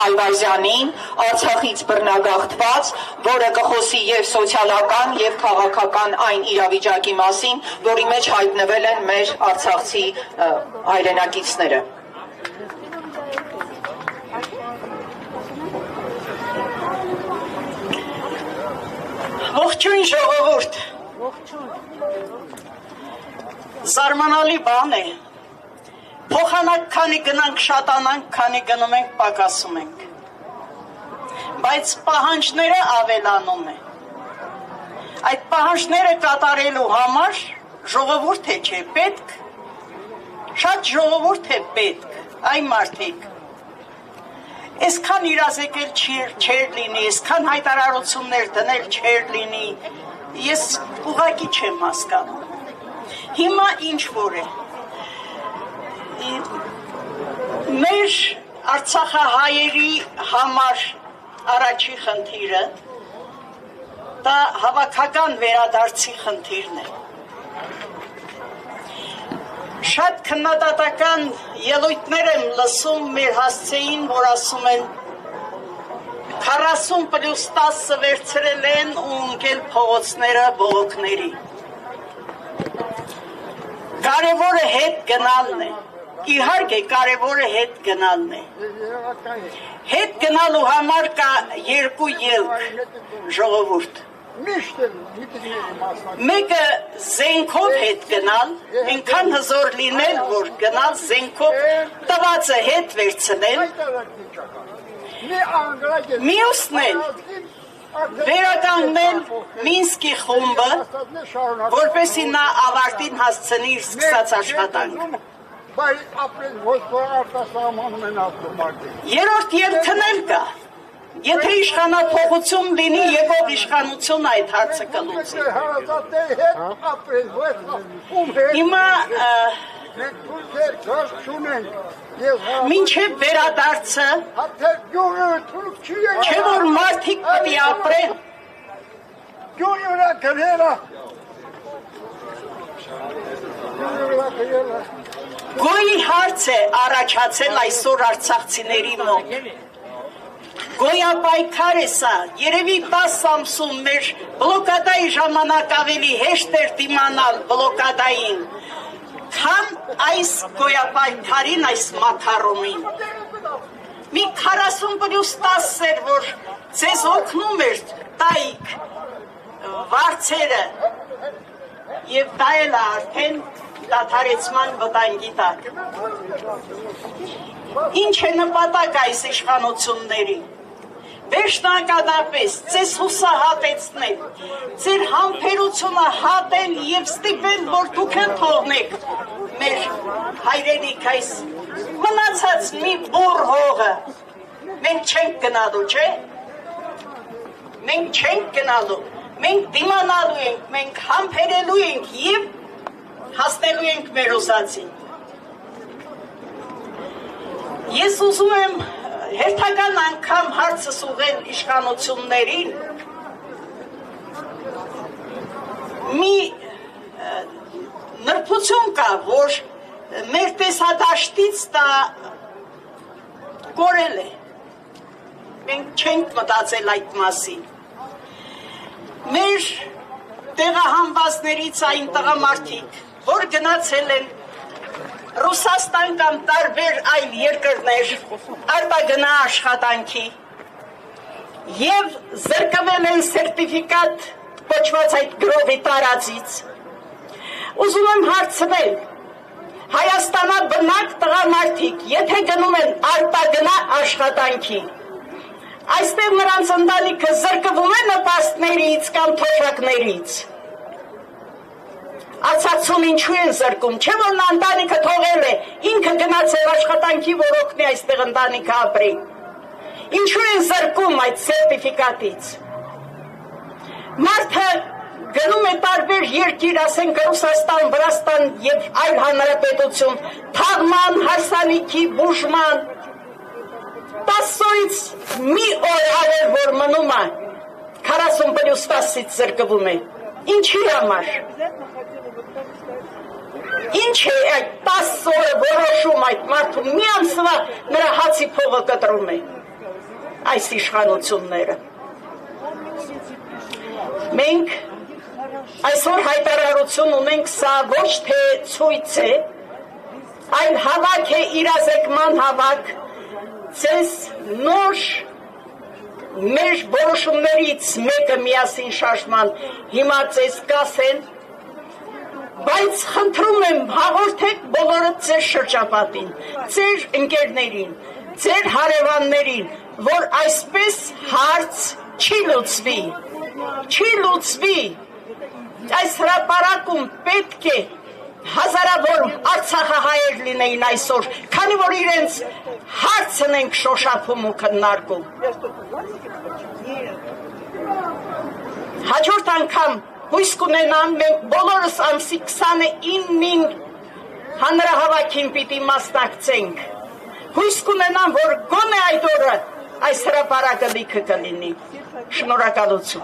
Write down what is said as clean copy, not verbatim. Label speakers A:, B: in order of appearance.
A: Այվազյանին Արցախից բռնագաղթված, որը կխոսի եւ սոցիալական եւ քաղաքական այն իրավիճակի մասին, որի մեջ հայտնվել են մեր արցախցի հայրենակիցները։
B: Ողջույն ժողովուրդ։ Զարմանալի բան է։ Փոխանակ քանի գնանք շատանանք, քանի գնում ենք պակասում ենք։ Բայց պահանջները ավելանում է։ Այդ պահանջները կատարելու համար ժողովուրդ է չէ պետք։ Շատ ժողովուրդ է պետք, այ մարդիկ։ Այսքան իրազեկել չեր լինի, այսքան հայտարարություններ դնել չեր լինի, ես ուղղակի չեմ հասկանում։ Հիմա ինչ որ է։ Մեր արցախահայերի համար առաջի խնդիրը դա հավաքական վերադարձի խնդիրն է։ Շատ քննադատական ելույթներ եմ լսում մեր հասցեին, որ ասում են 40+10 վերցրել են ու ընկել փողոցները բողոքների։ Կարևորը հետ գնալն է։ Իհարկե կարևորը հետ գնալն է։ Հետ գնալու համար կա երկու ելք, ժողովուրդ։ Մեկը զենքով հետ գնալ, այնքան հզոր լինել, որ գնալ զենքով տվածը հետ վերցնել, մյուսն էլ վերականգնել Մինսկի խումբը, որպեսզի նա ավարտին հասցնի իր սկսած աշխատանքը։ Երրորդ ելքն էլ կա։ Եթե իշխանափոխություն լինի, եկող իշխանություն այդ հարցը կլուծի։ Հիմա մինչև վերադարձը, չէ որ մարդիկ պետք է ապրեն։ Գոյի հարց է առաջացել այսօր արցախցիների մոտ։ Գոյապայքար է սա, երևի 10 ամսում մեր բլոկադայի ժամանակ ավելի հեշտ էր դիմանալ բլոկադային, քան այս գոյապայքարին, այս մակարոնին։ Մի 40+10 էր, որ ձեզ օգնում էր տայիք վարձերը, և դա էլ արդեն դադարեցման վտանգի տակ։ Ինչ է նպատակ այս իշխանությունների։ Վերջնականապես ձեզ հուսահատեցնել, ձեր համբերությունը հատել և ստիպել, որ դուք թողնեք մեր հայրենիք այս մնացած մի բուռ հողը։ Մենք չենք գնալու, չէ՞։ Մենք չենք գնալու, մենք դիմանալու ենք, մենք համբերելու ենք և հասնելու ենք մեր ուզածին։ Ես ուզում եմ հերթական անգամ հարցս ուղղել իշխանություններին, մի նրբություն կա, որ մեր տեսադաշտից դա կորել է, մենք չենք մտածել այդ մասին, մեր տեղահանվածներից այն տղամարդիկ, որ գնացել են Ռուսաստան կամ տարբեր այլ երկրներ արտագնա աշխատանքի և զրկվել են սերտիֆիկատ կոչված այդ գրովի տարածից։ Ուզում եմ հարցնել, Հայաստանաբնակ տղամարդիկ, եթե գնում են արտագնա աշխատանքի, այստեղ նրանց ընտանիքը զրկվում է նպաստներից կամ թոշակներից։ Արցախցուն ինչու են զրկում, չէ որ նա ընտանիքը թողել է, ինքը գնացել աշխատանքի, որ օգնի այստեղ ընտանիքը ապրի։ Ինչու են զրկում այդ սերտիֆիկատից։ Մարդը գնում է տարբեր երկիր, ասենք Ռուսաստան, Վրաստան և այլ հանրապետություն, թաղման, հարսանիքի, բուժման, 10 օրից մի օր ավել, որ մնում է, 40+10-ից զրկվում է, ինչի համար։ Ինչ է այդ 10 օրը որոշում այդ մարդու մի ամսվա նրա հացի փողը կտրում է։ այս իշխանությունները։ Մենք այսօր հայտարարություն ունենք, սա ոչ թե ցույց է, այլ հավաք է, իրազեկման հավաք, ձեզ նոր մեր որոշումներից մեկը միասին շարժման հիմա ձեզ կասեն, բայց խնդրում եմ հաղորդեք բոլորը ձեր շրջապատին, ձեր ընկերներին, ձեր հարևաններին, որ այսպես հարց չի լուծվի, այս հրապարակում պետք է հազարավոր արցախահայեր լինեին այսօր, քանի որ իրենց հարցն ենք շոշափում ու քննարկում։ Հաջորդ անգամ հույս կունենամ, մենք բոլորս ամսի 29-ին հանրահավաքին պիտի մասնակցենք։ Հույս կունենամ, որ գոնե այդ օրը այս հրապարակը լիքը կլինի։ Շնորհակալություն։